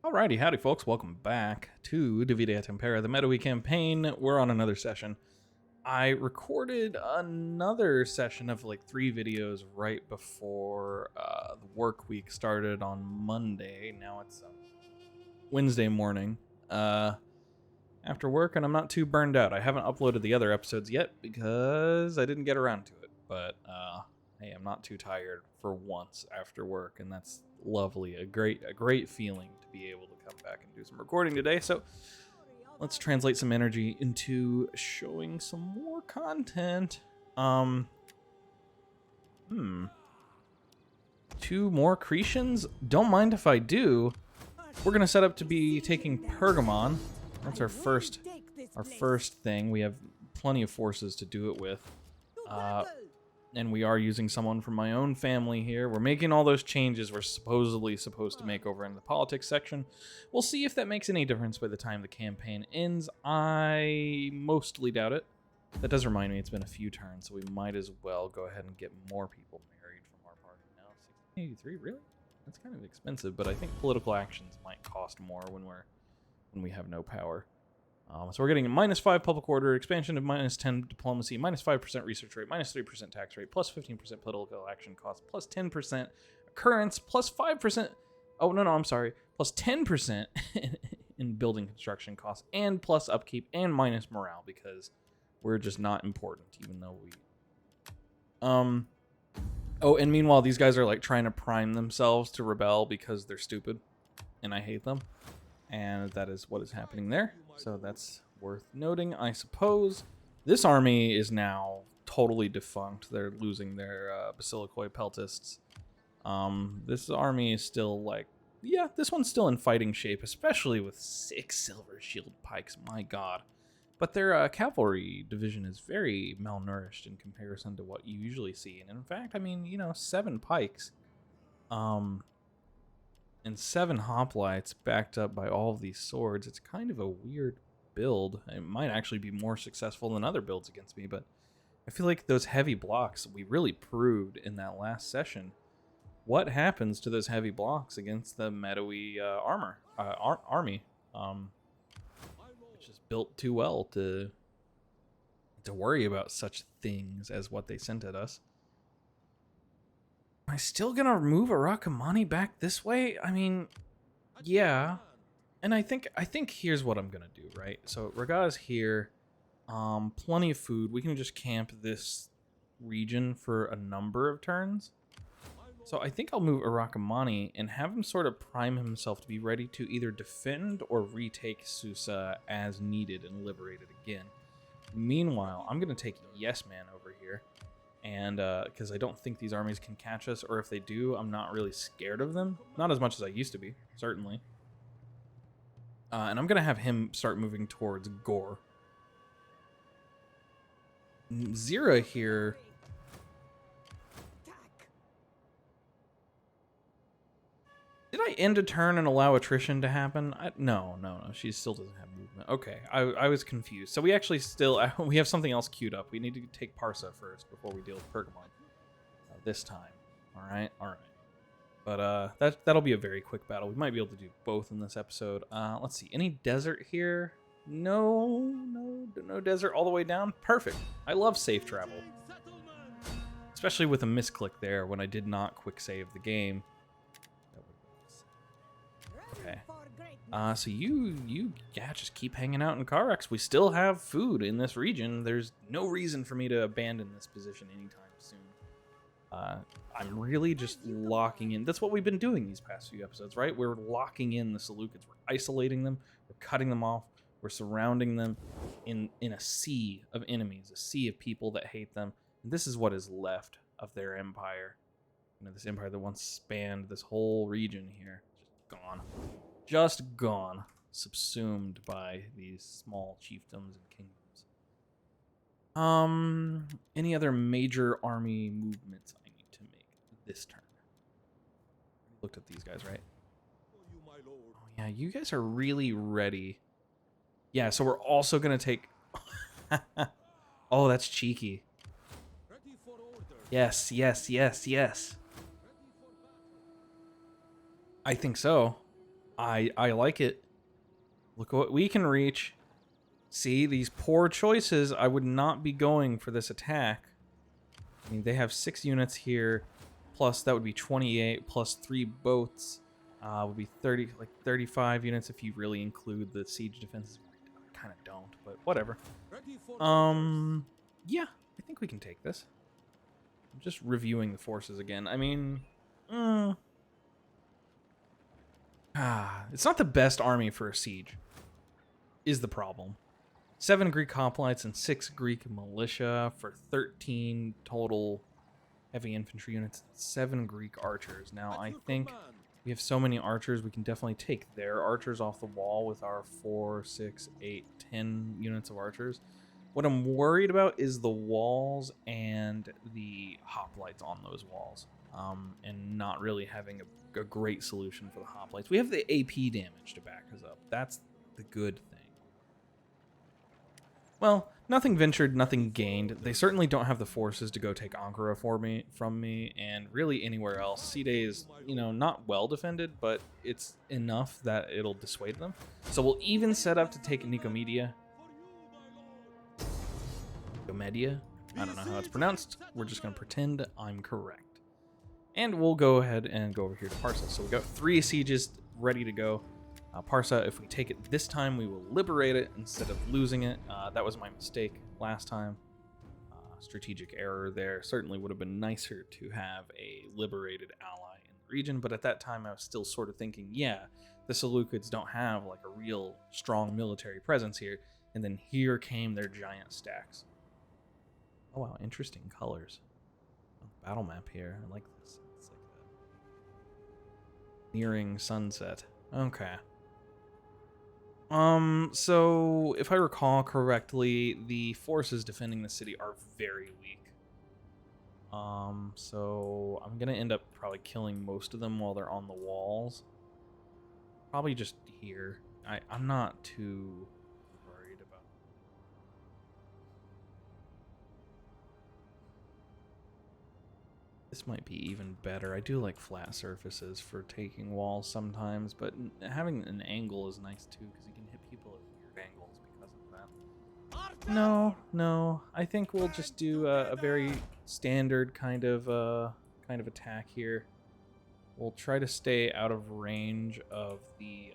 Alrighty, howdy folks, welcome back to Divide et Impera, the Medewi campaign. We're on another session. I recorded another session of like 3 videos right before the work week started on Monday. Now it's Wednesday morning after work, and I'm not too burned out. I haven't uploaded the other episodes yet because I didn't get around to it, but hey, I'm not too tired for once after work, and that's lovely. A great feeling to be able to come back and do some recording today. So let's translate some energy into showing some more content. 2 more Cretians? Don't mind if I do. We're gonna set up to be taking Pergamon. That's our first thing. We have plenty of forces to do it with. And we are using someone from my own family here. We're making all those changes we're supposedly supposed to make over in the politics section. We'll see if that makes any difference by the time the campaign ends. I mostly doubt it. That does remind me, it's been a few turns, so we might as well go ahead and get more people married from our party now. 1683, really? That's kind of expensive, but I think political actions might cost more when we have no power. So we're getting a -5 public order, expansion of -10 diplomacy, -5% research rate, -3% tax rate, +15% political action cost, +10% occurrence, +5%. Oh, no, I'm sorry. +10% in building construction costs, and plus upkeep, and minus morale because we're just not important, even though we. Oh, and meanwhile, these guys are like trying to prime themselves to rebel because they're stupid, and I hate them. And that is what is happening there. So that's worth noting, I suppose. This army is now totally defunct. They're losing their Basilicoi Peltists. This army is still like, yeah, this one's still in fighting shape, especially with 6 silver shield pikes. My god. But their cavalry division is very malnourished in comparison to what you usually see. And in fact, I mean, 7 pikes. And 7 hoplites backed up by all of these swords. It's kind of a weird build. It might actually be more successful than other builds against me, but I feel like those heavy blocks, we really proved in that last session what happens to those heavy blocks against the Medewi army, which is built too well to worry about such things as what they sent at us. Am I still gonna move Arakamani back this way? I mean, yeah. And I think here's what I'm gonna do, right? So Raga's here. Plenty of food. We can just camp this region for a number of turns. So I think I'll move Arakamani and have him sort of prime himself to be ready to either defend or retake Susa as needed and liberate it again. Meanwhile, I'm gonna take Yes Man over here. And because I don't think these armies can catch us, or if they do, I'm not really scared of them. Not as much as I used to be, certainly. And I'm going to have him start moving towards Gore. Zira here. Did I end a turn and allow attrition to happen? No. She still doesn't have movement. Okay, I was confused. So we actually we have something else queued up. We need to take Parsa first before we deal with Pergamon. This time. All right. But that'll be a very quick battle. We might be able to do both in this episode. Let's see. Any desert here? No desert all the way down. Perfect. I love safe travel. Especially with a misclick there when I did not quick save the game. Okay. So you just keep hanging out in Karax. We still have food in this region. There's no reason for me to abandon this position anytime soon. I'm really just locking in. That's what we've been doing these past few episodes, right? We're locking in the Seleucids. We're isolating them. We're cutting them off. We're surrounding them in a sea of enemies, a sea of people that hate them. And this is what is left of their empire. This empire that once spanned this whole region here. Just gone, subsumed by these small chiefdoms and kingdoms. Any other major army movements I need to make this turn? Looked at these guys, right? Oh yeah, you guys are really ready. Yeah, so we're also gonna take. Oh, that's cheeky. Yes. I think so. I like it. Look what we can reach. See, these poor choices, I would not be going for this attack. I mean, they have 6 units here, plus that would be 28, plus 3 boats. Would be 30, like 35 units if you really include the siege defenses. I kind of don't, but whatever. Yeah, I think we can take this. I'm just reviewing the forces again. I mean, it's not the best army for a siege, is the problem. 7 Greek hoplites and 6 Greek militia for 13 total heavy infantry units, 7 Greek archers. Now, I think we have so many archers, we can definitely take their archers off the wall with our 4, 6, 8, 10 units of archers. What I'm worried about is the walls and the hoplites on those walls, and not really having a great solution for the hoplites. We have the AP damage to back us up. That's the good thing. Well, nothing ventured, nothing gained. They certainly don't have the forces to go take Ankara from me, and really anywhere else. Side is, you know, not well defended, but it's enough that it'll dissuade them. So we'll even set up to take Nicomedia. Nicomedia? I don't know how it's pronounced. We're just going to pretend I'm correct. And we'll go ahead and go over here to Parsa. So we got 3 sieges ready to go. Parsa, if we take it this time, we will liberate it instead of losing it. That was my mistake last time. Strategic error there. Certainly would have been nicer to have a liberated ally in the region, but at that time I was still sort of thinking, yeah, the Seleucids don't have like a real strong military presence here, and then here came their giant stacks. Oh wow, interesting colors. Battle map here. I like this. It's like a nearing sunset. Okay. So if I recall correctly, the forces defending the city are very weak. So I'm gonna end up probably killing most of them while they're on the walls. Probably just here. I'm not too worried about. This might be even better. I do like flat surfaces for taking walls sometimes, but having an angle is nice too, because you can hit people at weird angles because of that. No. I think we'll just do a very standard kind of attack here. We'll try to stay out of range of the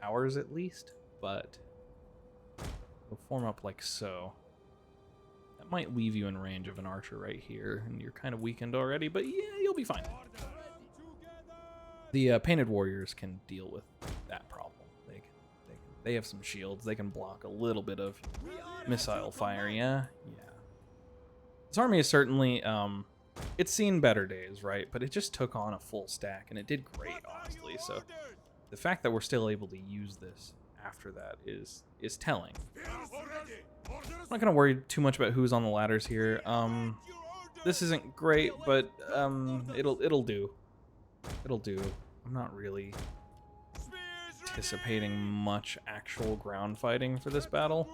towers at least, but we'll form up like so. Might leave you in range of an archer right here, and you're kind of weakened already, but yeah, you'll be fine. The painted warriors can deal with that problem. They have some shields. They can block a little bit of missile fire. Yeah. This army is certainly it's seen better days, right? But it just took on a full stack, and it did great, honestly. So the fact that we're still able to use this after that is telling. I'm not gonna worry too much about who's on the ladders here. This isn't great, but it'll do. It'll do. I'm not really anticipating much actual ground fighting for this battle.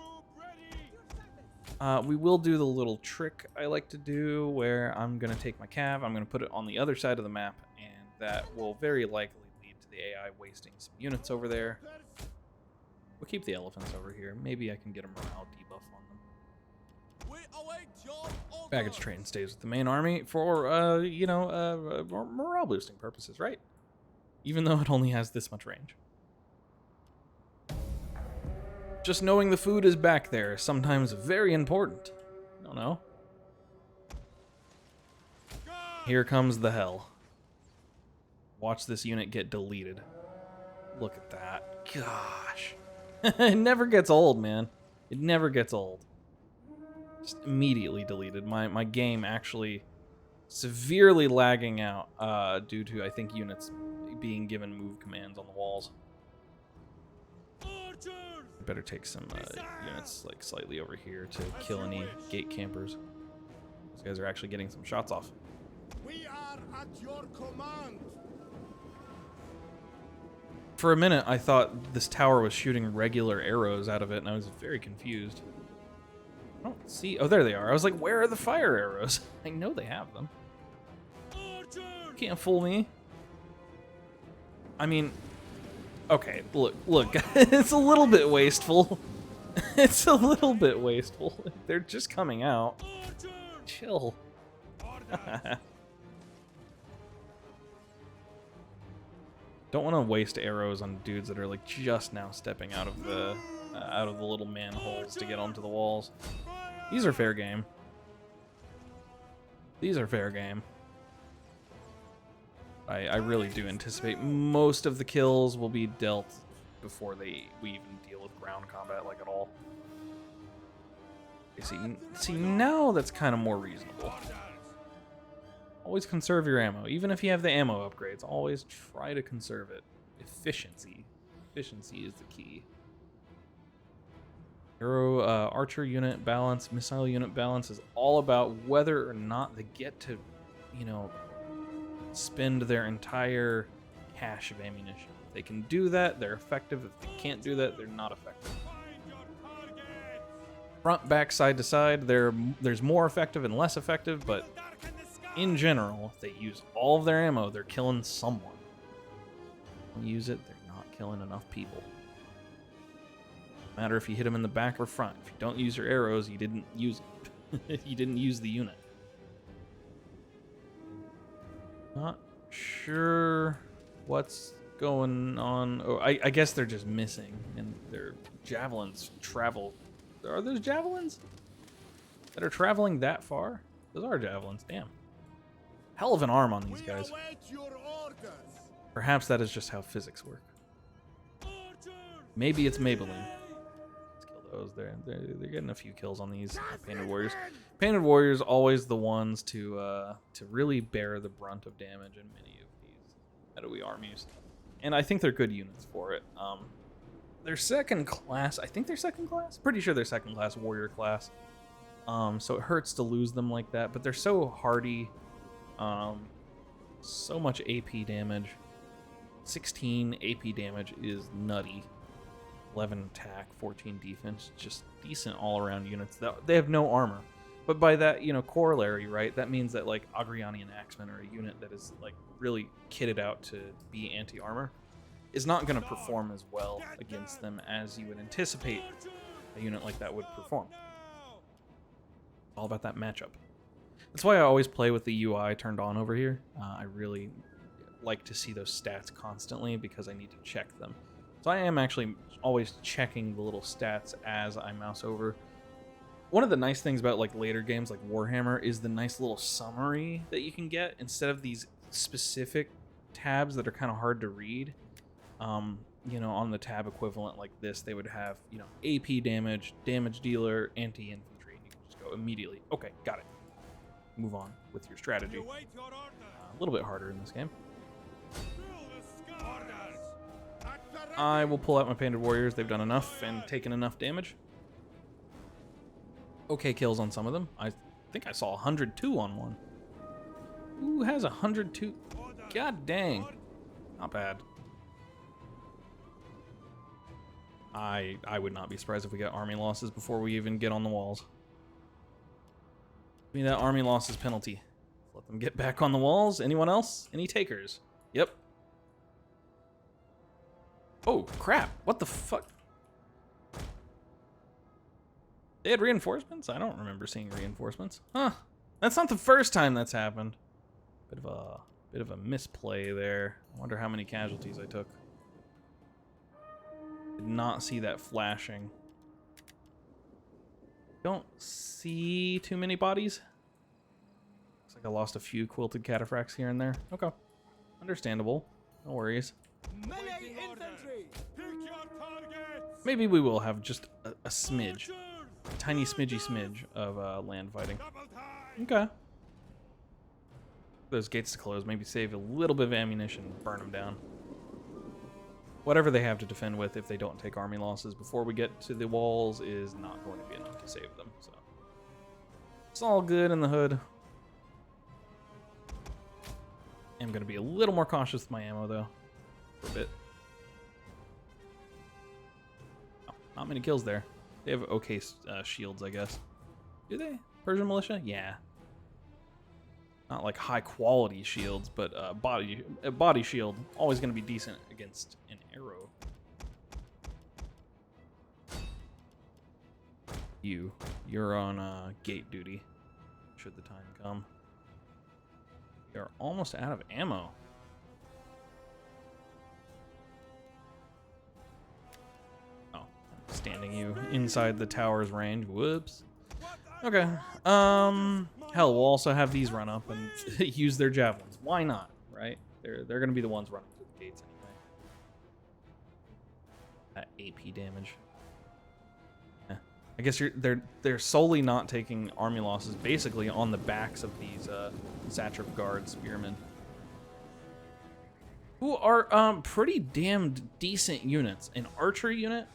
We will do the little trick I like to do, where I'm gonna take my cav, I'm gonna put it on the other side of the map, and that will very likely lead to the AI wasting some units over there. We'll keep the elephants over here. Maybe I can get a morale debuff on them. Baggage train stays with the main army for, morale boosting purposes, right? Even though it only has this much range. Just knowing the food is back there is sometimes very important. I don't know. Here comes the hell. Watch this unit get deleted. Look at that. Gosh. It never gets old, man. It never gets old. Just immediately deleted. My game actually severely lagging out due to, I think, units being given move commands on the walls. I better take some units like slightly over here to kill any gate campers. Those guys are actually getting some shots off. We are at your command. For a minute, I thought this tower was shooting regular arrows out of it, and I was very confused. I don't see... Oh, there they are. I was like, where are the fire arrows? I know they have them. You can't fool me. I mean, Okay, look, it's a little bit wasteful. It's a little bit wasteful. They're just coming out. Chill. Don't want to waste arrows on dudes that are like just now stepping out of the little manholes to get onto the walls. These are fair game. These are fair game. I really do anticipate most of the kills will be dealt before we even deal with ground combat like at all. See now that's kind of more reasonable. Always conserve your ammo. Even if you have the ammo upgrades, always try to conserve it. Efficiency. Efficiency is the key. Arrow, archer unit balance, missile unit balance is all about whether or not they get to, you know, spend their entire cache of ammunition. If they can do that, they're effective. If they can't do that, they're not effective. Front, back, side to side, there's more effective and less effective, but in general, if they use all of their ammo, they're killing someone. When you use it, they're not killing enough people. No matter if you hit them in the back or front. If you don't use your arrows, you didn't use it. You didn't use the unit. Not sure what's going on. Oh, I guess they're just missing, and their javelins travel. Are those javelins that are traveling that far? Those are javelins. Damn. Hell of an arm on these guys. Perhaps that is just how physics work. Maybe it's Maybelline. Let's kill those. They're getting a few kills on these painted warriors. Painted warriors always the ones to really bear the brunt of damage in many of these Medewi armies, and I think they're good units for it. They're second class. I think they're second class. Pretty sure they're second class warrior class. So it hurts to lose them like that, but they're so hardy. So much AP damage. 16 AP damage is nutty. 11 attack, 14 defense. Just decent all-around units. They have no armor. But by that, you know, corollary, right? That means that, like, Agriani and Axemen are a unit that is, like, really kitted out to be anti-armor. Is not going to perform as well against them as you would anticipate a unit like that would perform. All about that matchup. That's why I always play with the UI turned on over here. I really like to see those stats constantly because I need to check them. So I am actually always checking the little stats as I mouse over. One of the nice things about like later games like Warhammer is the nice little summary that you can get instead of these specific tabs that are kind of hard to read. You know, on the tab equivalent like this, they would have, you know, AP damage, damage dealer, anti-infantry, and you can just go immediately. Okay, got it. Move on with your strategy. A little bit harder in this game. I will pull out my painted warriors. They've done enough and taken enough damage. Okay kills on some of them. I think I saw 102 on one. Who has 102? God dang. Not bad. I would not be surprised if we get army losses before we even get on the walls. Give me that army losses penalty. Let them get back on the walls. Anyone else? Any takers? Yep. Oh, crap. What the fuck? They had reinforcements? I don't remember seeing reinforcements. Huh. That's not the first time that's happened. Bit of a misplay there. I wonder how many casualties I took. Did not see that flashing. Don't see too many bodies. Looks like I lost a few quilted cataphracts here and there. Okay. Understandable. No worries. Maybe we will have just a smidge. A tiny smidge of land fighting. Okay. Those gates to close. Maybe save a little bit of ammunition and burn them down. Whatever they have to defend with if they don't take army losses before we get to the walls is not going to be enough to save them. So it's all good in the hood. I'm going to be a little more cautious with my ammo, though, for a bit. Oh, not many kills there. They have okay shields, I guess. Do they? Persian militia? Yeah. Not like high quality shields, but body shield always going to be decent against an arrow. You're on gate duty, should the time come. We are almost out of ammo. Oh, I'm standing you inside the tower's range. Whoops. Okay. Hell, we'll also have these run up and use their javelins. Why not, right? They're gonna be the ones running through the gates anyway. That AP damage. I guess they're solely not taking army losses, basically on the backs of these Satrap Guard spearmen, who are pretty damned decent units. An archery unit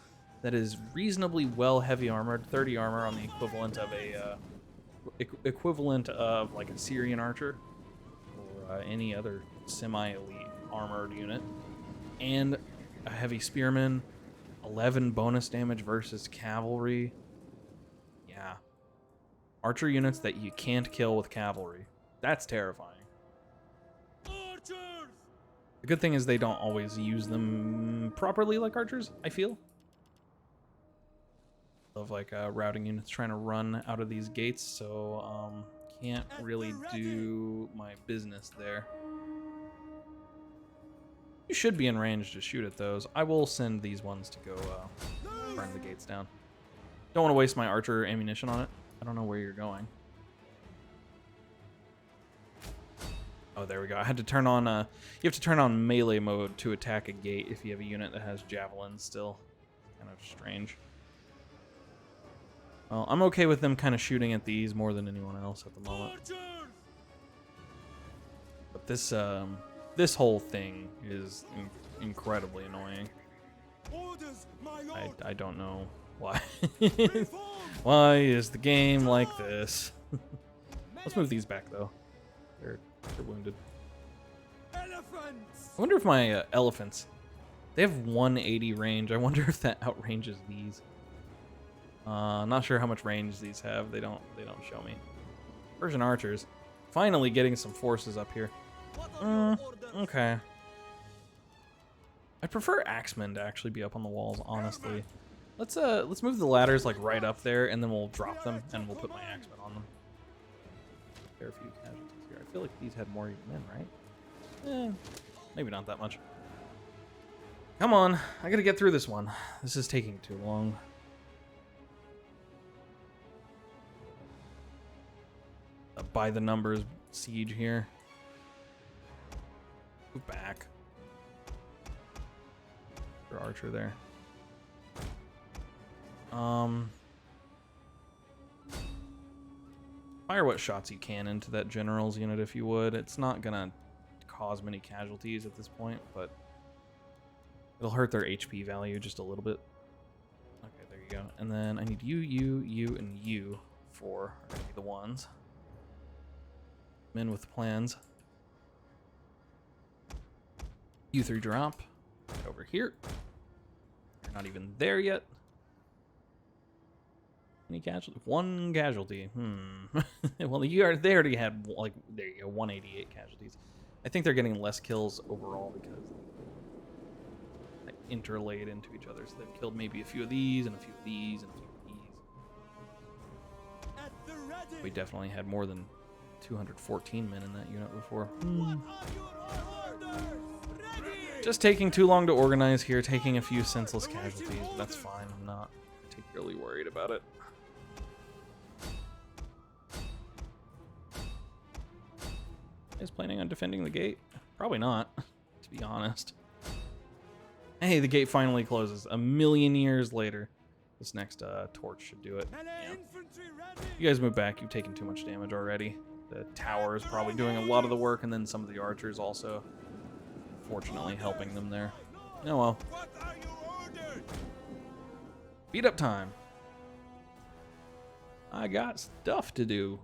that is reasonably well heavy armored, 30 armor on the equivalent of a like a Syrian archer or any other semi-elite armored unit, and a heavy spearman, 11 bonus damage versus cavalry. Yeah. Archer units that you can't kill with cavalry. That's terrifying. Archers! The good thing is they don't always use them properly like archers, I feel. Of like routing units trying to run out of these gates, so can't really do my business there. You should be in range to shoot at those. I will send these ones to go burn the gates down. Don't want to waste my archer ammunition on it. I don't know where you're going. Oh, there we go. I had to turn on, you have to turn on melee mode to attack a gate if you have a unit that has javelins still. Kind of strange. Well, I'm okay with them kind of shooting at these more than anyone else at the moment. But this, this whole thing is incredibly annoying. I don't know why. Why is the game like this? Let's move these back though. They're wounded. Elephants! I wonder if my elephants, they have 180 range. I wonder if that outranges these. Not sure how much range these have. They don't show me. Persian archers, finally getting some forces up here. Okay. I prefer axemen to actually be up on the walls, honestly. Let's move the ladders like right up there, and then we'll drop them, and we'll put my axemen on them. There are a few casualties here. I feel like these had more men, right? Maybe not that much. Come on, I gotta get through this one. This is taking too long. A by the numbers siege here. Move back. For archer there. Fire what shots you can into that general's unit if you would. It's not gonna cause many casualties at this point, but it'll hurt their HP value just a little bit. Okay, there you go. And then I need you, and you for the ones. Men with plans. You 3 drop. Right over here. You're not even there yet. Any casualty? 1 casualty. Well, they already had, like, there you go, 188 casualties. I think they're getting less kills overall because they interlaid into each other. So they've killed maybe a few of these, and a few of these, and a few of these. We definitely had more than 214 men in that unit before. Just taking too long to organize here, taking a few senseless casualties, but that's fine. I'm not particularly worried about it. Is planning on defending the gate? Probably not, to be honest. Hey, the gate finally closes. A million years later. This next torch should do it. Yeah. You guys move back. You've taken too much damage already. The tower is probably doing a lot of the work, and then some of the archers also, fortunately, helping them there. Oh well. Beat up time. I got stuff to do.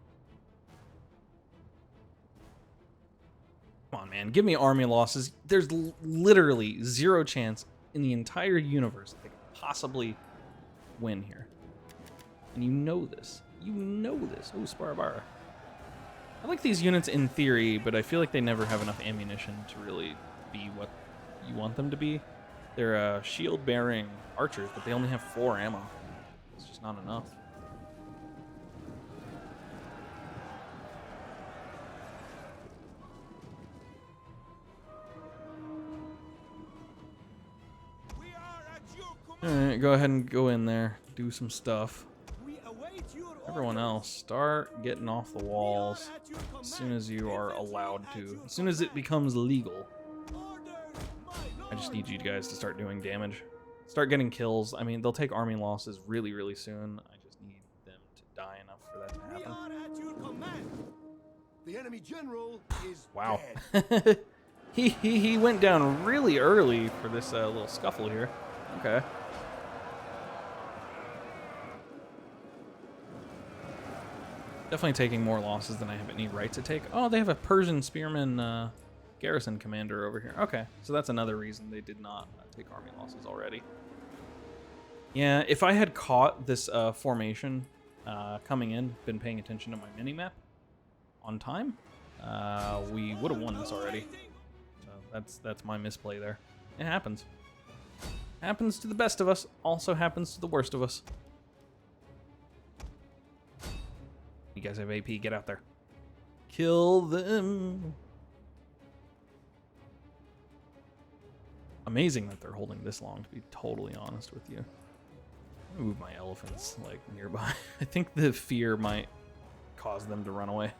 Come on, man. Give me army losses. There's literally 0 chance in the entire universe they could possibly win here. And you know this. You know this. Oh, Sparabara. I like these units in theory, but I feel like they never have enough ammunition to really be what you want them to be. They're shield-bearing archers, but they only have 4 ammo. It's just not enough. Alright, go ahead and go in there. Do some stuff. Everyone else, start getting off the walls as soon as you are allowed to. As soon as it becomes legal. I just need you guys to start doing damage. Start getting kills. I mean, they'll take army losses really, really soon. I just need them to die enough for that to happen. The enemy general is wow. dead. he went down really early for this little scuffle here. Okay. Definitely taking more losses than I have any right to take. Oh, they have a Persian spearman garrison commander over here. Okay, so that's another reason they did not take army losses already. Yeah, if I had caught this formation coming in, been paying attention to my mini-map on time, we would have won this already. So that's my misplay there. It happens. Happens to the best of us, also happens to the worst of us. You guys have AP, get out there. Kill them. Amazing that they're holding this long, to be totally honest with you. Move my elephants, like, nearby. I think the fear might cause them to run away.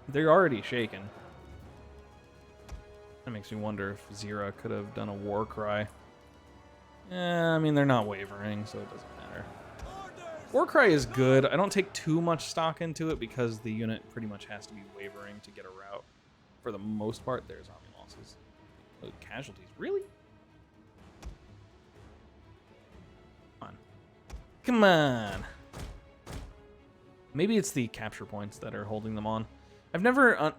They're already shaken. That makes me wonder if Zira could have done a war cry. I mean, they're not wavering, so it doesn't matter. War cry is good. I don't take too much stock into it because the unit pretty much has to be wavering to get a route. For the most part, there's army losses. Oh, casualties, really? Come on. Come on. Maybe it's the capture points that are holding them on. I've never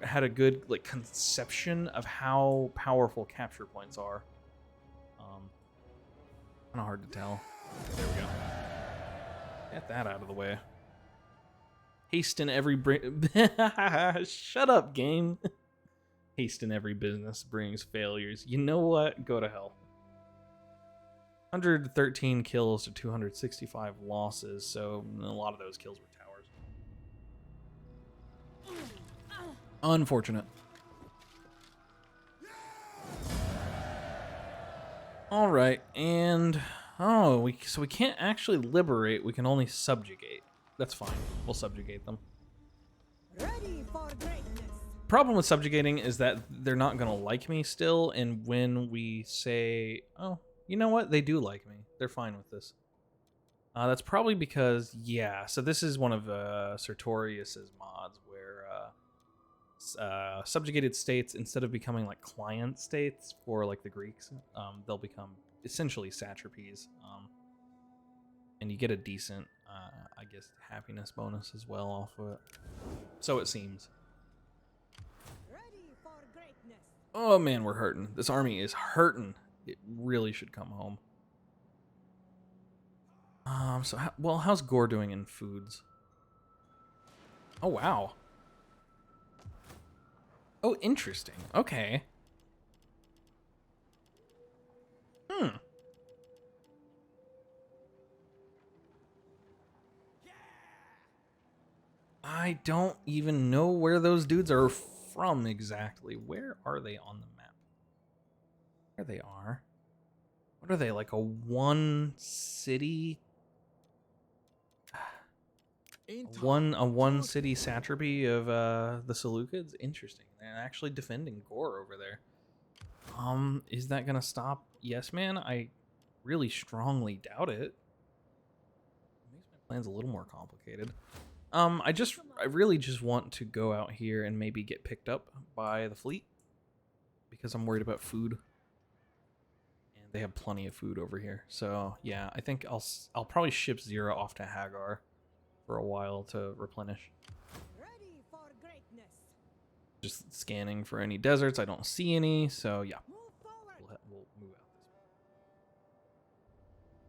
had a good conception of how powerful capture points are. Kind of hard to tell. There we go. Get that out of the way. Haste in every shut up, game. Haste in every business brings failures. You know what? Go to hell. 113 kills to 265 losses, so a lot of those kills were towers. Unfortunate. All right, and so we can't actually liberate. We can only subjugate. That's fine. We'll subjugate them. Ready for greatness. Problem with subjugating is that they're not gonna like me still, and when we say, oh, you know what, they do like me. They're fine with this. That's probably because, yeah. So this is one of Sertorius's mods where subjugated states, instead of becoming like client states for like the Greeks, they'll become essentially satrapies, and you get a decent, I guess, happiness bonus as well off of it. So it seems. Ready for greatness. Oh man, we're hurting. This army is hurting. It really should come home. So how's Gore doing in foods? Oh wow. Oh, interesting. Okay. I don't even know where those dudes are from exactly. Where are they on the map? There they are. What are they, like a one city? A one city satrapy of the Seleucids? Interesting. They're actually defending Gore over there. Is that gonna stop Yes Man? I really strongly doubt it. It makes my plans a little more complicated. I really just want to go out here and maybe get picked up by the fleet because I'm worried about food. And they have plenty of food over here. So, yeah, I think I'll probably ship Zira off to Hagar for a while to replenish. Ready for greatness. Just scanning for any deserts. I don't see any, so yeah. Move forward. We'll move out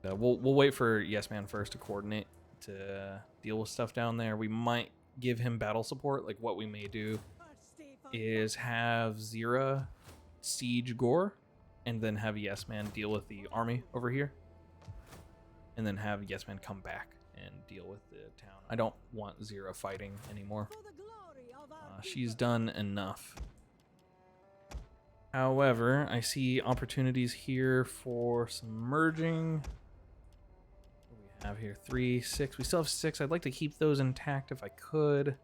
this way. We'll wait for Yes Man first to coordinate to deal with stuff down there. We might give him battle support. Like what we may do is have Zira siege Gore and then have Yes Man deal with the army over here, and then have Yes Man come back and deal with the town. I don't want Zero fighting anymore. For the glory of our She's done enough. However, I see opportunities here for some merging. What do we have here? 3, 6. We still have 6. I'd like to keep those intact if I could.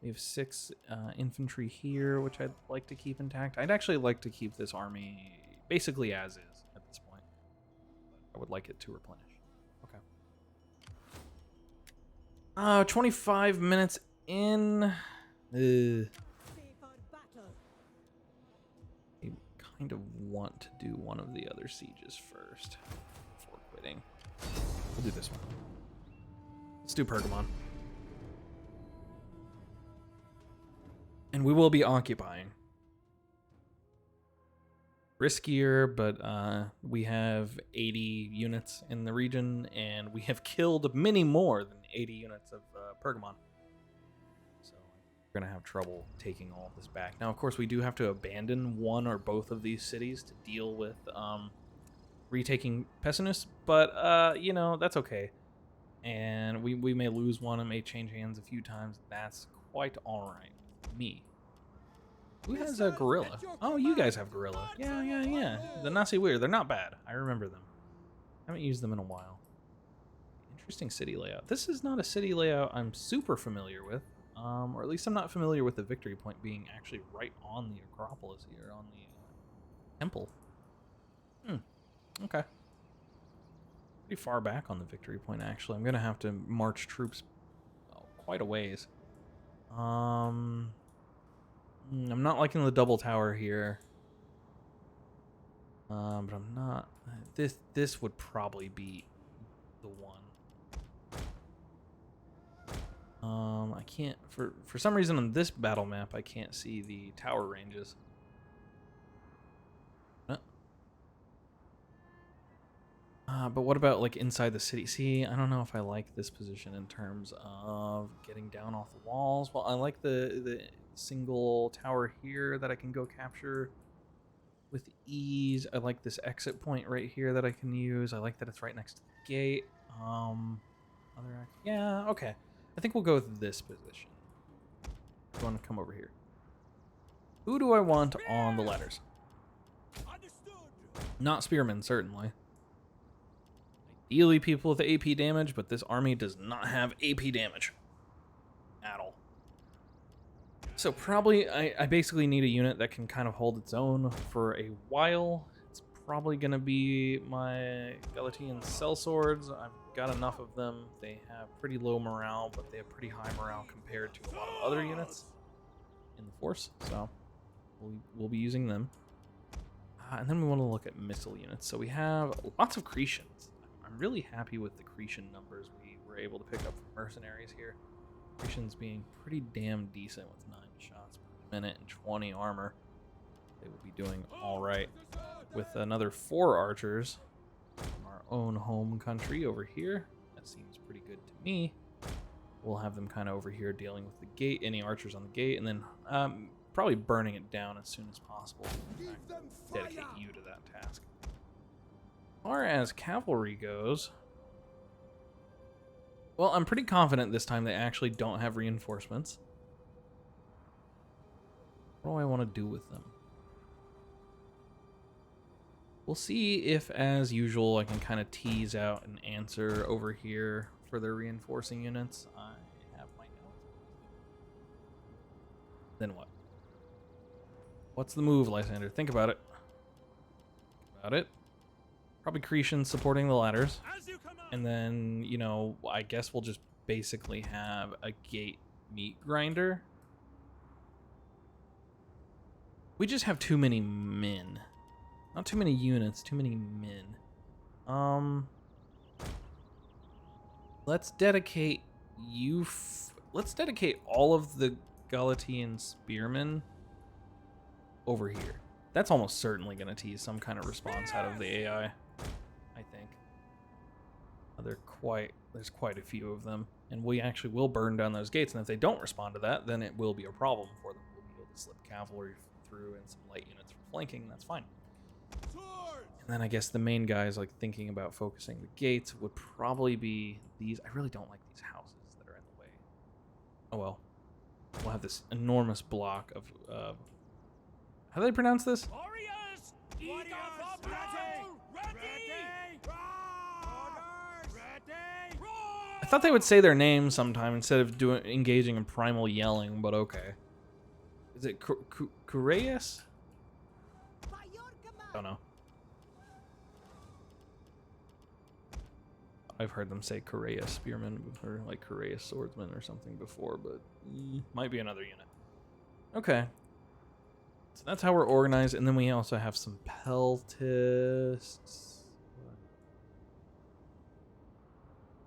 We have 6 infantry here, which I'd like to keep intact. I'd actually like to keep this army basically as is at this point. I would like it to replenish. Okay. 25 minutes in. sea for battle. I kind of want to do one of the other sieges first before quitting. We'll do this one. Let's do Pergamon. And we will be occupying. Riskier, but we have 80 units in the region, and we have killed many more than 80 units of Pergamon. So we're going to have trouble taking all of this back. Now, of course, we do have to abandon one or both of these cities to deal with retaking Pessinus, but, you know, that's okay. And we may lose one, it may change hands a few times. That's quite alright with me. Who has a gorilla? Oh, you guys have gorilla. Yeah. The Nasi Weir, they're not bad. I remember them. Haven't used them in a while. Interesting city layout. This is not a city layout I'm super familiar with. Or at least I'm not familiar with the victory point being actually right on the Acropolis here, on the temple. Okay. Pretty far back on the victory point, actually. I'm going to have to march troops quite a ways. I'm not liking the double tower here. But I'm not... This would probably be the one. I can't... For some reason on this battle map, I can't see the tower ranges. But what about, like, inside the city? See, I don't know if I like this position in terms of getting down off the walls. Well, I like the single tower here that I can go capture with ease. I like this exit point right here that I can use. I like that it's right next to the gate. Yeah, okay. I think we'll go with this position. I want to come over here. Who do I want on the ladders? Not spearmen, certainly. Ideally people with AP damage, but this army does not have AP damage at all. So probably I basically need a unit that can kind of hold its own for a while. It's probably going to be my Galatian sellswords. I've got enough of them. They have pretty low morale, but they have pretty high morale compared to a lot of other units in the force. So we'll be using them. And then we want to look at missile units. So we have lots of Cretians. I'm really happy with the Cretan numbers we were able to pick up from mercenaries here. Cretians being pretty damn decent with 9 shots per minute and 20 armor. They will be doing alright. With another 4 archers from our own home country over here. That seems pretty good to me. We'll have them kind of over here dealing with the gate, any archers on the gate, and then probably burning it down as soon as possible. In fact, dedicate you to that task. As far as cavalry goes, well, I'm pretty confident this time they actually don't have reinforcements. What do I want to do with them? We'll see if, as usual, I can kind of tease out an answer over here for their reinforcing units. I have my notes. Then what? What's the move, Lysander? Think about it. Probably Cretians supporting the ladders. And then, you know, I guess we'll just basically have a gate meat grinder. We just have too many men. Not too many units, too many men. Let's dedicate you... let's dedicate all of the Galatian spearmen over here. That's almost certainly going to tease some kind of response out of the AI, I think. There's quite a few of them, and we actually will burn down those gates, and if they don't respond to that, then it will be a problem for them. We'll be able to slip cavalry through and some light units for flanking, that's fine. And then I guess the main guys like thinking about focusing the gates would probably be these. I really don't like these houses that are in the way. Oh well. We'll have this enormous block of how do they pronounce this? Warriors! Warriors! Ready! Ready! I thought they would say their names sometime instead of engaging in primal yelling, but okay. Is it Cureus? By your command. Don't know. I've heard them say Cureus spearmen or like Cureus swordsman or something before, but might be another unit. Okay. So that's how we're organized, and then we also have some peltists.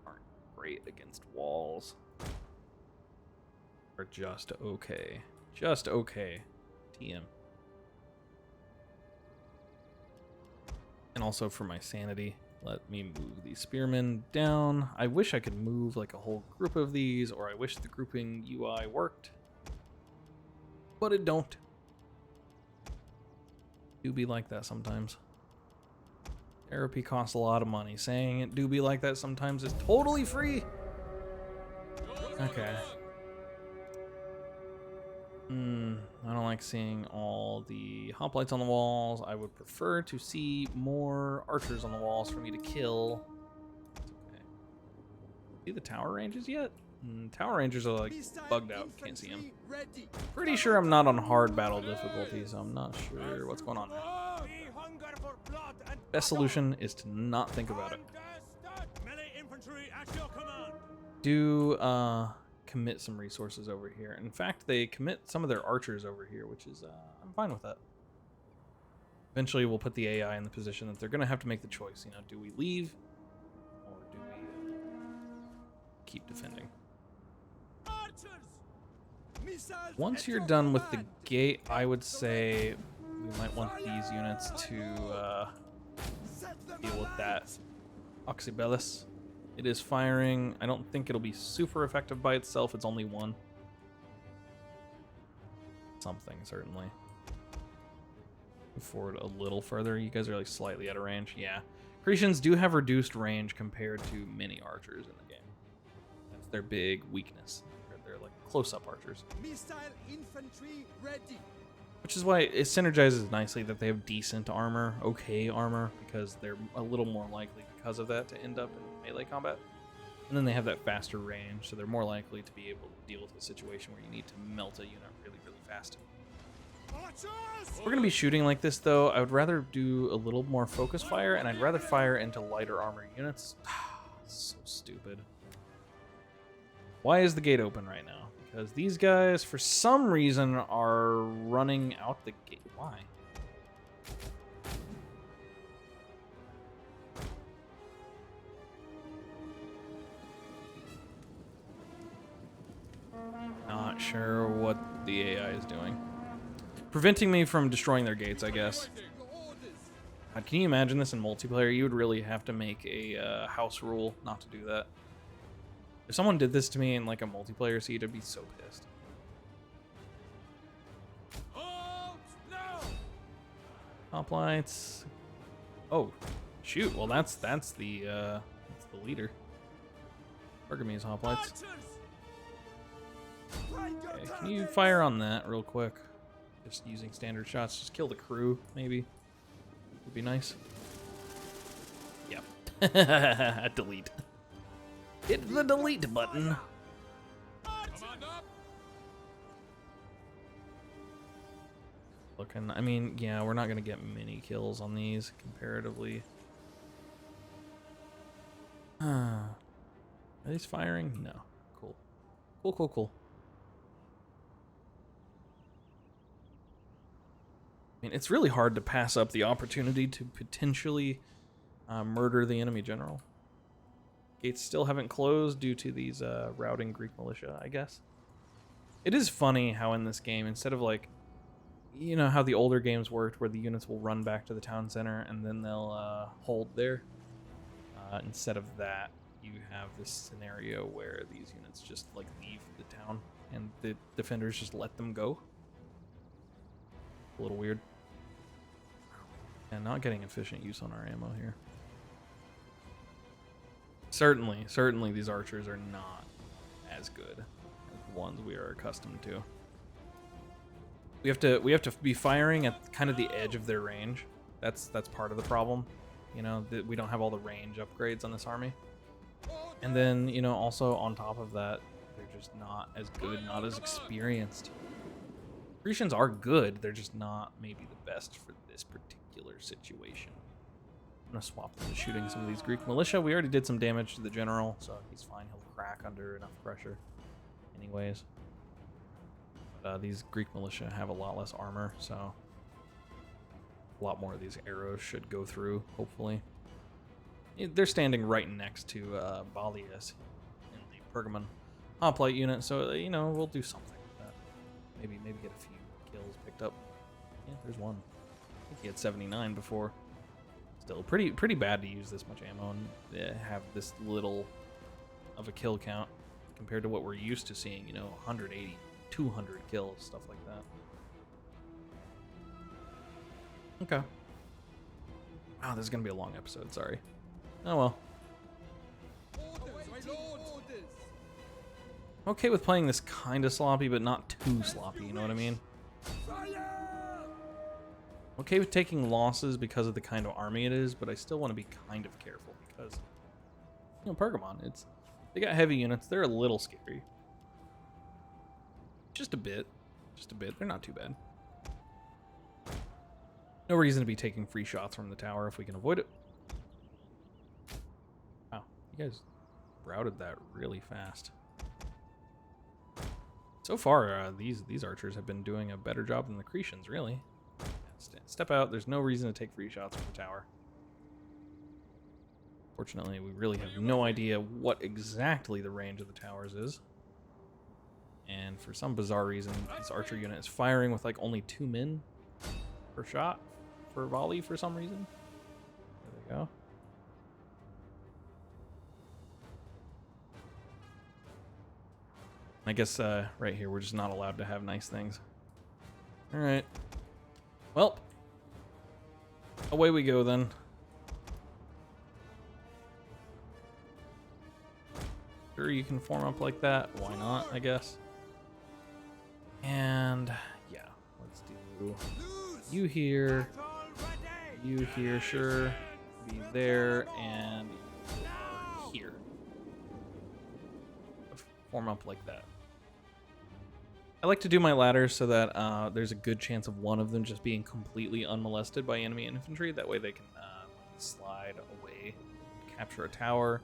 Aren't great against walls. Are just okay. Just okay. TM. And also for my sanity, let me move these spearmen down. I wish I could move like a whole group of these, or I wish the grouping UI worked. But it don't. Do be like that sometimes. Therapy costs a lot of money. Saying it do be like that sometimes is totally free. Okay. I don't like seeing all the hoplites on the walls. I would prefer to see more archers on the walls for me to kill. Okay. See the tower ranges yet? Tower rangers are like bugged out. Can't see them. Pretty sure I'm not on hard battle difficulty, so I'm not sure what's going on there. Best solution is to not think about it. Do commit some resources over here. In fact, they commit some of their archers over here, which is I'm fine with that. Eventually, we'll put the AI in the position that they're going to have to make the choice. You know, do we leave or do we keep defending? Once you're done with the gate, I would say we might want these units to deal with that Oxybellus. It is firing. I don't think it'll be super effective by itself. It's only one. Something, certainly. Move forward a little further. You guys are like slightly out of range. Yeah. Cretians do have reduced range compared to many archers in the game. That's their big weakness. They're like close-up archers. Missile infantry ready. Which is why it synergizes nicely that they have decent armor, okay armor, because they're a little more likely because of that to end up in melee combat. And then they have that faster range, so they're more likely to be able to deal with a situation where you need to melt a unit really, really fast. We're going to be shooting like this, though. I would rather do a little more focus fire, and I'd rather fire into lighter armor units. So stupid. Why is the gate open right now? Because these guys, for some reason, are running out the gate. Why? Not sure what the AI is doing. Preventing me from destroying their gates, I guess. God, can you imagine this in multiplayer? You would really have to make a house rule not to do that. If someone did this to me in like a multiplayer seed, I'd be so pissed. Hoplites. Oh, shoot. Well, that's the leader. Pergamon's hoplites. Okay, can you fire on that real quick? Just using standard shots. Just kill the crew, maybe. Would be nice. Yep. Delete. Hit the delete button. Looking, I mean, yeah, we're not gonna get many kills on these comparatively. Are these firing? No. Cool. Cool. I mean, it's really hard to pass up the opportunity to potentially murder the enemy general. Gates still haven't closed due to these routing Greek militia, I guess. It is funny how in this game, instead of like, you know how the older games worked where the units will run back to the town center and then they'll hold there. Instead of that, you have this scenario where these units just like leave the town and the defenders just let them go. A little weird. And not getting efficient use on our ammo here. Certainly these archers are not as good as the ones we are accustomed to. We have to be firing at kind of the edge of their range. That's part of the problem. You know, that we don't have all the range upgrades on this army. And then, you know, also on top of that, they're just not as good, not as experienced. Grecians are good, they're just not maybe the best for this particular situation. I'm gonna swap them to shooting some of these Greek militia. We already did some damage to the general, so he's fine. He'll crack under enough pressure anyways. But these Greek militia have a lot less armor, so a lot more of these arrows should go through, hopefully. They're standing right next to Balias in the Pergamon hoplite unit, so, you know, we'll do something with that. Maybe get a few kills picked up. Yeah, there's one. I think he had 79 before. Still pretty bad to use this much ammo and have this little of a kill count compared to what we're used to seeing, you know, 180, 200 kills, stuff like that. Okay. Wow, this is going to be a long episode, sorry. Oh well. I'm okay with playing this kind of sloppy, but not too sloppy, you know what I mean? Okay with taking losses because of the kind of army it is, but I still want to be kind of careful because, you know, Pergamon, they got heavy units. They're a little scary. Just a bit. They're not too bad. No reason to be taking free shots from the tower if we can avoid it. Wow, you guys routed that really fast. So far, these archers have been doing a better job than the Cretians, really. Step out. There's no reason to take free shots from the tower. Fortunately, we really have no idea what exactly the range of the towers is. And for some bizarre reason, this archer unit is firing with like only 2 men per shot for volley for some reason. There we go. I guess right here we're just not allowed to have nice things. All right. Well, away we go then. Sure, you can form up like that. Why not, I guess. And yeah, let's do you here, sure. Be there, and here. Form up like that. I like to do my ladders so that there's a good chance of one of them just being completely unmolested by enemy infantry. That way they can slide away, capture a tower,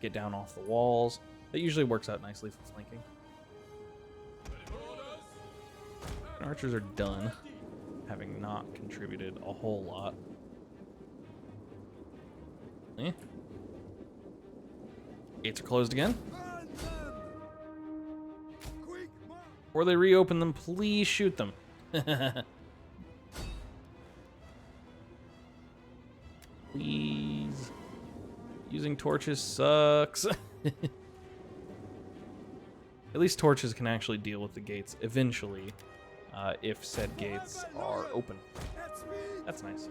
get down off the walls. That usually works out nicely for flanking. Archers are done, having not contributed a whole lot. Gates are closed again. Before they reopen them, please shoot them. Please. Using torches sucks. At least torches can actually deal with the gates eventually, if said gates are open. That's nice.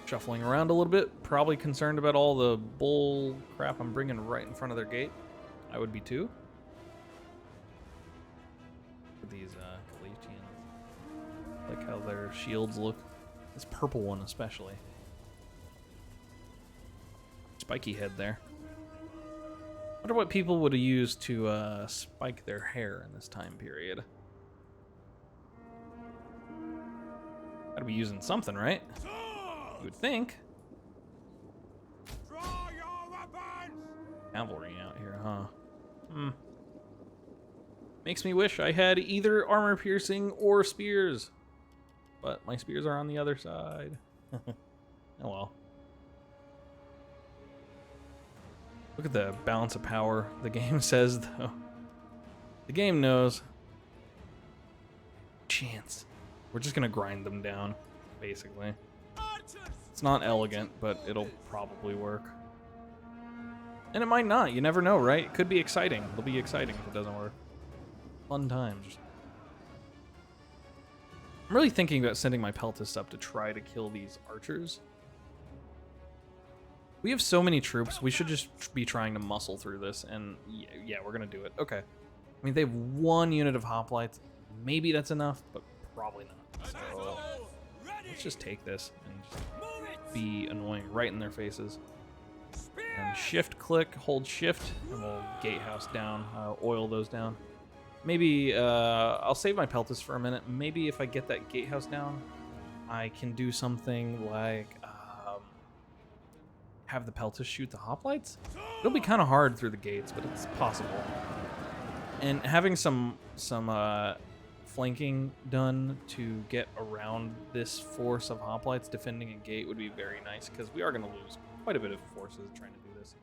Shuffling around a little bit, probably concerned about all the bull crap I'm bringing right in front of their gate. I would be too. These Galatians, like how their shields look. This purple one especially. Spiky head there. Wonder what people would have used to spike their hair in this time period. Gotta be using something, right? You would think. Cavalry out here, huh? Makes me wish I had either armor piercing or spears. But my spears are on the other side. Oh well. Look at the balance of power the game says, though. The game knows. Chance. We're just gonna grind them down, basically. It's not elegant, but it'll probably work. And it might not. You never know, right? It could be exciting. It'll be exciting if it doesn't work. Fun times. I'm really thinking about sending my peltast up to try to kill these archers. We have so many troops, we should just be trying to muscle through this, and yeah, we're gonna do it. Okay. I mean, they have 1 unit of hoplites. Maybe that's enough, but probably not. So let's just take this and just be annoying right in their faces. And shift click, hold shift, and we'll gatehouse down, oil those down. Maybe I'll save my peltast for a minute. Maybe if I get that gatehouse down, I can do something like have the peltast shoot the hoplites. It'll be kind of hard through the gates, but it's possible. And having some flanking done to get around this force of hoplites defending a gate would be very nice, because we are going to lose quite a bit of forces trying to do this.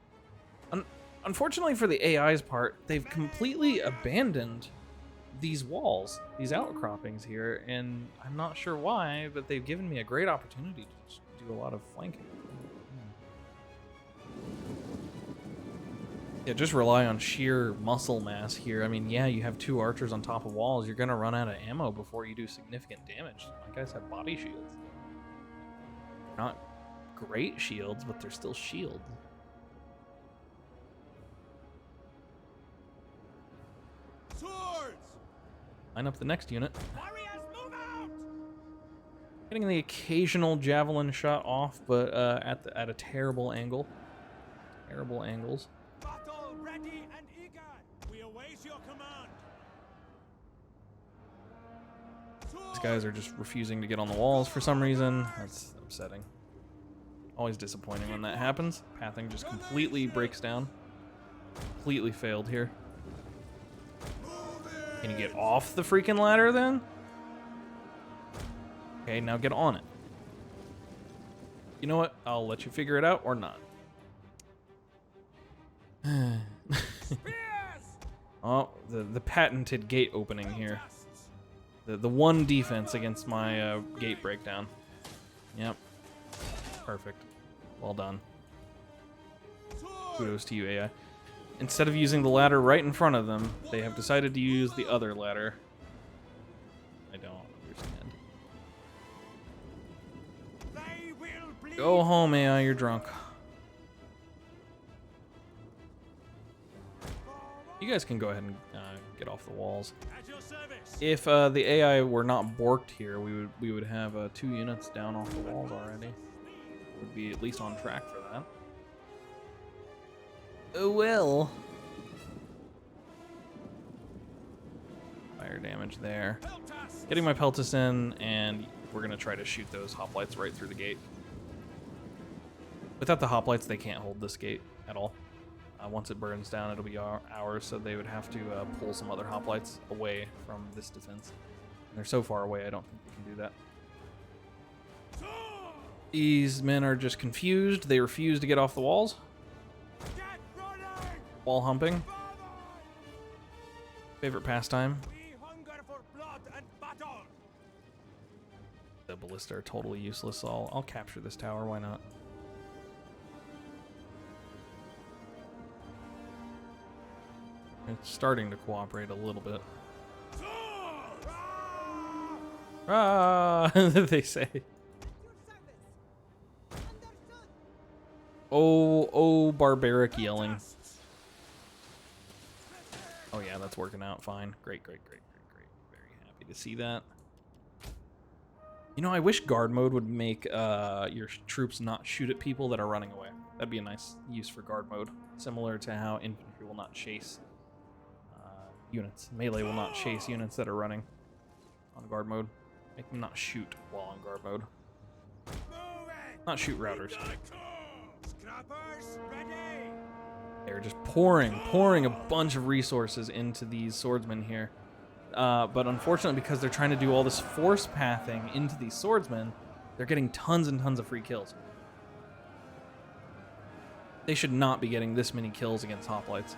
Unfortunately for the AI's part, they've completely abandoned these walls, these outcroppings here, and I'm not sure why, but they've given me a great opportunity to just do a lot of flanking. Yeah, just rely on sheer muscle mass here. I mean, yeah, you have 2 archers on top of walls. You're going to run out of ammo before you do significant damage. My guys have body shields. Not great shields, but they're still shields. Swords! Line up the next unit. Warriors, move out! Getting the occasional javelin shot off, but at a terrible angle. Terrible angles. Battle ready and eager. We await your command. These guys are just refusing to get on the walls for some reason. That's upsetting. Always disappointing when that happens. Pathing just completely breaks down. Completely failed here. Can you get off the freaking ladder then? Okay, now get on it. You know what? I'll let you figure it out or not. Oh, the patented gate opening here. The one defense against my gate breakdown. Yep. Perfect. Well done. Kudos to you, AI. Instead of using the ladder right in front of them, they have decided to use the other ladder. I don't understand. They will bleed. Go home, AI, you're drunk. You guys can go ahead and get off the walls. At your service. If the AI were not borked here, we would have 2 units down off the walls already. Would be at least on track for that. Oh well. Fire damage there. Getting my peltast in, and we're gonna try to shoot those hoplites right through the gate. Without the hoplites, they can't hold this gate at all. Once it burns down, it'll be ours, so they would have to pull some other hoplites away from this defense. And they're so far away, I don't think we can do that. These men are just confused. They refuse to get off the walls. Get running. Wall humping. Favorite pastime. We hunger for blood and battle. The ballista are totally useless, so I'll capture this tower. Why not? It's starting to cooperate a little bit. Ah, they say. At your service. Understood. Oh, barbaric yelling. Oh yeah, that's working out fine. Great. Very happy to see that. You know, I wish guard mode would make your troops not shoot at people that are running away. That'd be a nice use for guard mode. Similar to how infantry will not chase units. Melee will not chase units that are running on guard mode. Make them not shoot while on guard mode. Not shoot routers. Scrappers ready. They're just pouring a bunch of resources into these swordsmen here. But unfortunately, because they're trying to do all this force pathing into these swordsmen, they're getting tons and tons of free kills. They should not be getting this many kills against hoplites.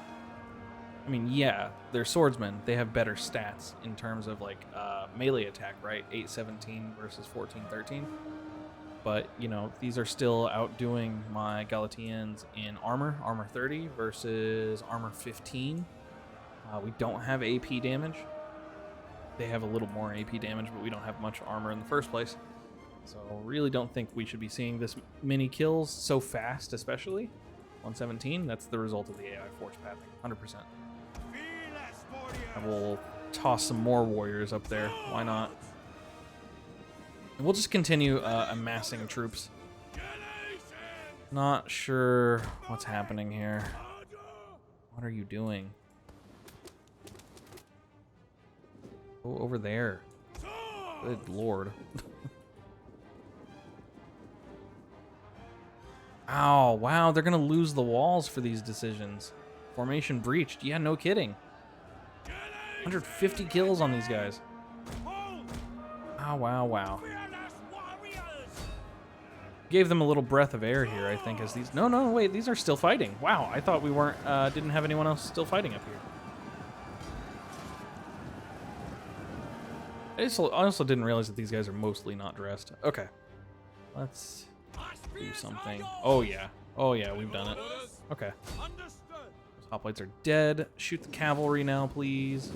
I mean, yeah, they're swordsmen. They have better stats in terms of, like, melee attack, right? 817 versus 1413. But, you know, these are still outdoing my Galatians in armor 30 versus armor 15. We don't have AP damage. they have a little more AP damage, but we don't have much armor in the first place. So really don't think we should be seeing this many kills so fast, especially. 117, that's the result of the AI force pathing, 100%. And we'll toss some more warriors up there. Why not? And we'll just continue amassing troops. Not sure what's happening here. What are you doing? Go over there. Good lord. Ow, wow, they're gonna lose the walls for these decisions. Formation breached. Yeah, no kidding. 150 kills on these guys. Wow, wow, wow. Gave them a little breath of air here, I think, as these... No, wait, these are still fighting. Wow, I thought we weren't, didn't have anyone else still fighting up here. I also didn't realize that these guys are mostly not dressed. Okay. Let's do something. Oh, yeah. Oh, yeah, we've done it. Okay. Those hoplites are dead. Shoot the cavalry now, please.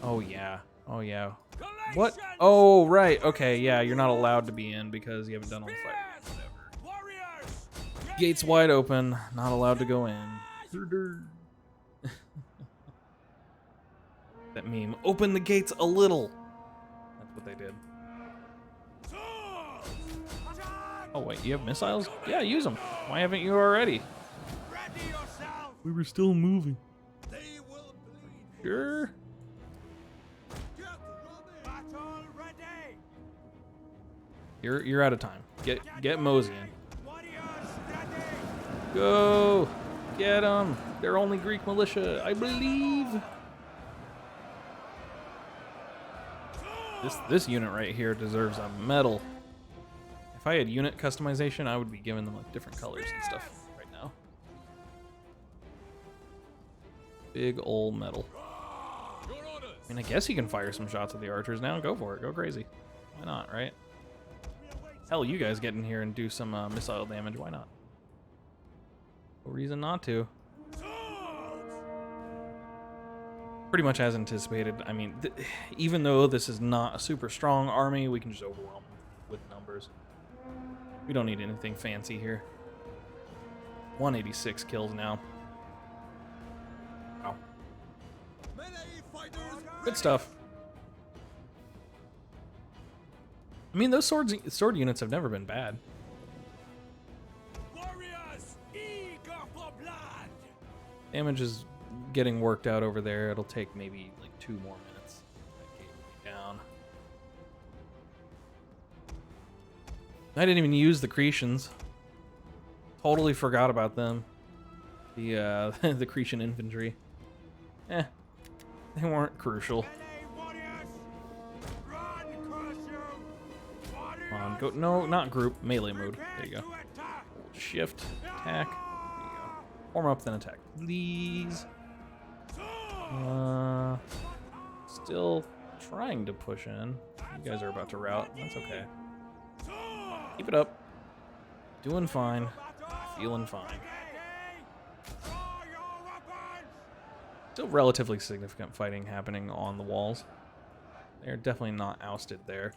Oh, yeah. Oh, yeah. What? Oh, right. Okay, yeah, you're not allowed to be in because you haven't done all the fighting. Gates wide open. Not allowed to go in. That meme. Open the gates a little. That's what they did. Oh, wait, you have missiles? Yeah, use them. Why haven't you already? We were still moving. Sure. You're out of time. Get moseying. Go. Get them. They're only Greek militia, I believe. This unit right here deserves a medal. If I had unit customization, I would be giving them like different colors and stuff right now. Big old medal. I mean, I guess you can fire some shots at the archers now. Go for it. Go crazy. Why not, right? Hell, you guys get in here and do some missile damage. Why not? No reason not to. Pretty much as anticipated. I mean, even though this is not a super strong army, we can just overwhelm them with numbers. We don't need anything fancy here. 186 kills now. Wow. Good stuff. I mean, those sword units have never been bad. Warriors, eager for blood. Damage is getting worked out over there. It'll take maybe like 2 more minutes. That gate will be down. I didn't even use the Cretians. Totally forgot about them. The the Cretan infantry. They weren't crucial. Come on, go. No, not group. Melee mode. There you go. Hold shift. Attack. There you go. Form up, then attack. Please. Still trying to push in. You guys are about to rout. That's okay. Keep it up. Doing fine. Feeling fine. Still relatively significant fighting happening on the walls. They're definitely not ousted there.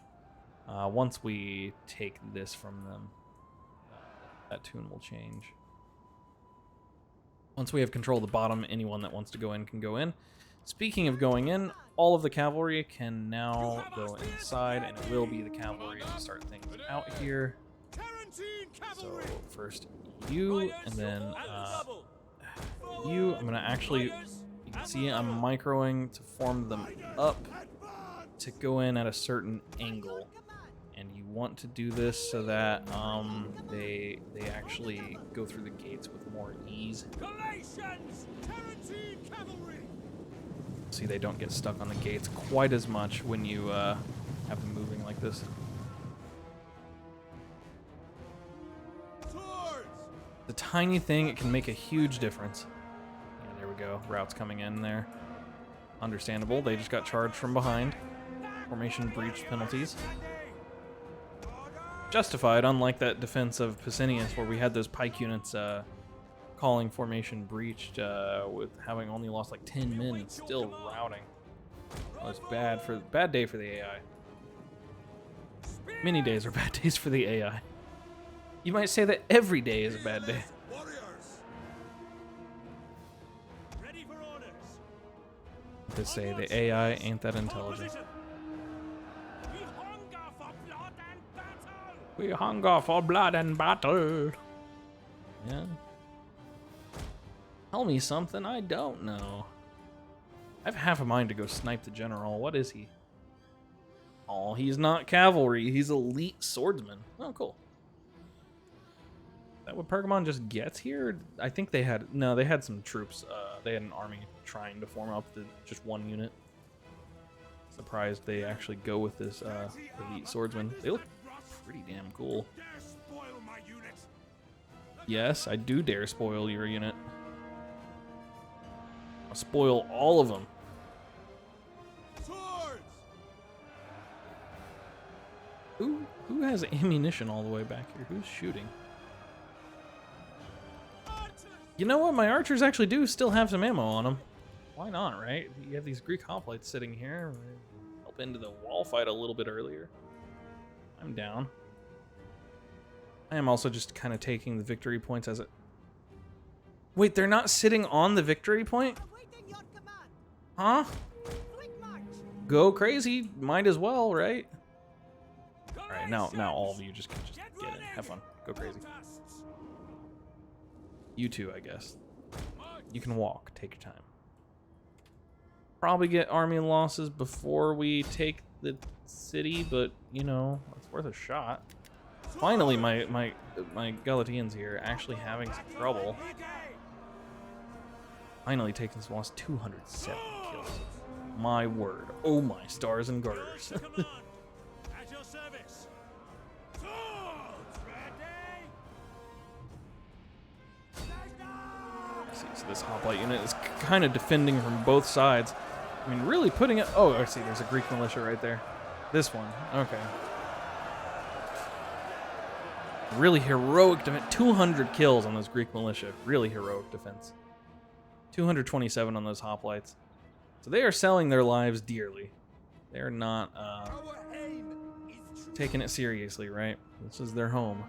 Once we take this from them, that tune will change. Once we have control of the bottom, anyone that wants to go in can go in. Speaking of going in, all of the cavalry can now go inside, and it will be the cavalry to start things out here. So first you, and then you. I'm gonna actually, you can see I'm microing to form them up to go in at a certain angle. And you want to do this so that they actually go through the gates with more ease. See, they don't get stuck on the gates quite as much when you have them moving like this. The tiny thing, it can make a huge difference. Yeah, there we go. Route's coming in there. Understandable. They just got charged from behind. Formation breach penalties. Justified, unlike that defense of Pisinius where we had those pike units calling formation breached with having only lost like 10 men and still routing. That was bad day for the AI. Many days are bad days for the AI. You might say that every day is a bad day. Warriors. Ready for orders. To say the AI ain't that intelligent. We hunger for blood and battle. We hunger for blood and battle. Yeah. Tell me something I don't know. I have half a mind to go snipe the general. What is he? Oh, he's not cavalry. He's elite swordsman. Oh, cool. Is that what Pergamon just gets here? I think they had... No, they had some troops. They had an army trying to form up just one unit. Surprised they actually go with this elite swordsman. They look pretty damn cool. Dare spoil my unit. Yes, I do dare spoil your unit. I'll spoil all of them. Swords. Who has ammunition all the way back here? Who's shooting? Archers. You know what? My archers actually do still have some ammo on them. Why not, right? You have these Greek hoplites sitting here. Help into the wall fight a little bit earlier. I'm down. I am also just kind of taking the victory points as it... Wait, they're not sitting on the victory point? Awaiting your command. Huh? Quick march. Go crazy. Might as well, right? Go All right, right, now ships. all of you just get in. running. Have fun. Go crazy. Protests. You too, I guess. March. You can walk. Take your time. Probably get army losses before we take the city, but you know, it's worth a shot. Finally, my Galatians here actually having some trouble. Finally taking some loss. 207 kills. My word. Oh my stars and garters. Command. At your service. Swords ready. See, so this hoplite unit is kind of defending from both sides. I mean, really putting it... Oh, I see. There's a Greek militia right there. This one. Okay. Really heroic defense. 200 kills on those Greek militia. Really heroic defense. 227 on those hoplites. So they are selling their lives dearly. They're not taking it seriously, right? This is their home.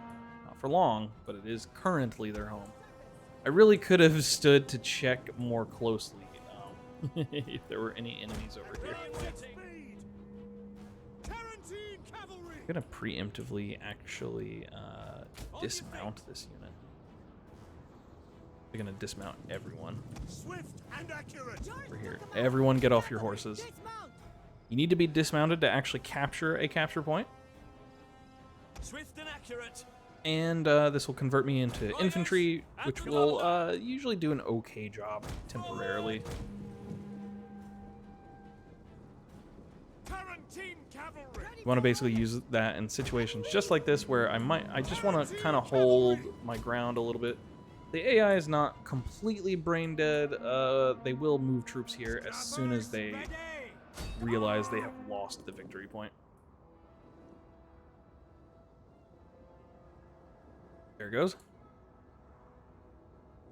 Not for long, but it is currently their home. I really could have stood to check more closely if there were any enemies over here. Tarantine cavalry. I'm gonna preemptively actually dismount this unit. They're gonna dismount everyone Swift and accurate. over here. Everyone get off your horses. Dismount. You need to be dismounted to actually capture a capture point. Swift and accurate. And this will convert me into infantry, which will usually do an okay job temporarily. Tarantine cavalry. You want to basically use that in situations just like this where I just want to kind of hold my ground a little bit. The AI is not completely brain dead. They will move troops here as soon as they Ready. realize they have lost the victory point. There it goes.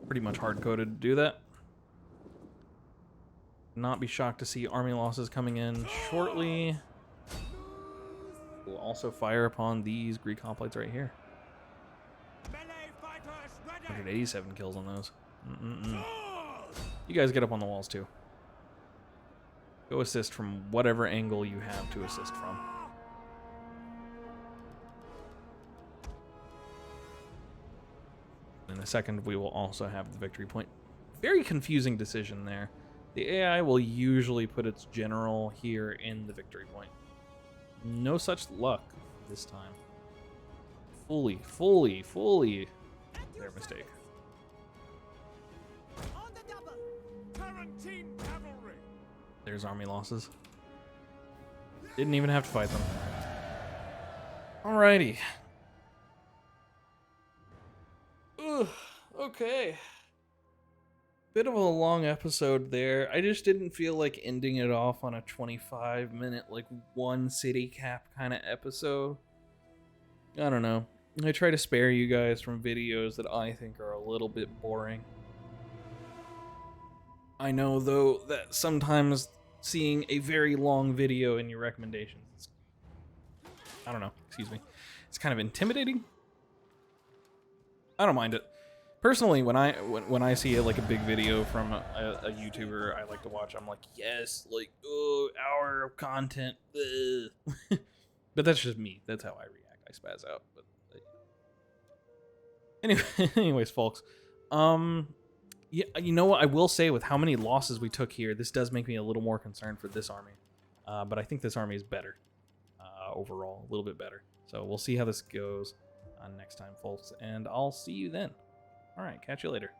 Pretty much hard-coded to do that. Not be shocked to see army losses coming in shortly. We'll also fire upon these Greek hoplites right here. Melee fighters ready. 187 kills on those. You guys get up on the walls too. Go assist from whatever angle you have to assist from. In a second, we will also have the victory point. Very confusing decision there. The AI will usually put its general here in the victory point. No such luck this time. Fully their mistake. On the double. Tarantine cavalry. There's army losses. Didn't even have to fight them. Alrighty. Ugh, okay. Bit of a long episode there. I just didn't feel like ending it off on a 25-minute, like, one city cap kind of episode. I don't know. I try to spare you guys from videos that I think are a little bit boring. I know, though, that sometimes seeing a very long video in your recommendations, I don't know, excuse me, it's kind of intimidating. I don't mind it. Personally, when I see like a big video from a YouTuber I like to watch, I'm like, yes, like, oh, hour of content. But that's just me. That's how I react. I spaz out. But anyway, anyways, folks, yeah, you know what? I will say, with how many losses we took here, this does make me a little more concerned for this army. But I think this army is better overall, a little bit better. So we'll see how this goes next time, folks, and I'll see you then. All right, catch you later.